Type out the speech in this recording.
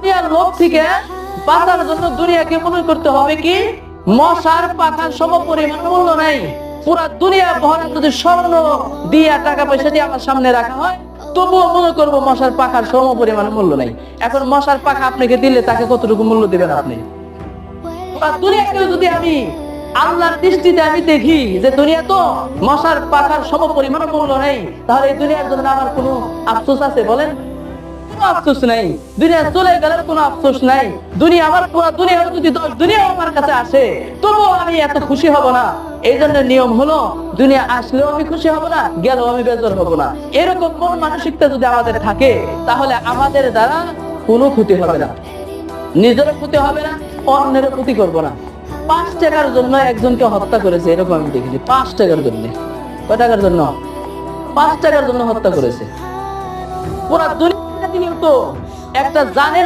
দুনিয়ার লোভ থেকে বাঁচার জন্য দুনিয়াকে মনে করতে হবে কি মশার পাখার সমপরিমাণ মূল্য নাই। পুরা দুনিয়া ভরা যদি স্বর্ণ দিয়ে টাকা পয়সা দিয়ে আমার সামনে রাখা হয়, তবুও মনে করবো মশার পাখার সমপরিমাণ মূল্য নাই। এখন মশার পাখা আপনাকে দিলে তাকে কতটুকু মূল্য দিবেন আপনি? পুরা দুনিয়াকে যদি আমি আল্লাহর দৃষ্টিতে আমি দেখি যে দুনিয়া তো মশার পাখার সমপরিমাণ মূল্য নেই, তাহলে এই দুনিয়ার জন্য আমার কোনো আফসোস আছে বলেন? কোনো আফসোস নাই। দুনিয়া চলে গেলে কোনো আফসোস নাই। দুনিয়া আমার পুরো দুনিয়া যদি 10 দুনিয়া আমার কাছে আসে, তবুও আমি এত খুশি হব না। এই জন্য নিয়ম হলো দুনিয়া আসলেও আমি খুশি হব না, গেলেও আমি বেজার হব না। এরকম মন মানসিকতা যদি আমাদের থাকে, তাহলে আমাদের দ্বারা কোনো ক্ষতি হবে না, নিজেরও ক্ষতি হবে না, অন্যেরও ক্ষতি করবো না। 5 টাকার জন্য একজনকে হত্যা করেছে, এরকম আমি দেখেছি। 5 টাকার জন্য। কয় টাকার জন্য? 5 টাকার জন্য হত্যা করেছে। পুরা দুনিয়া তো একটা জানের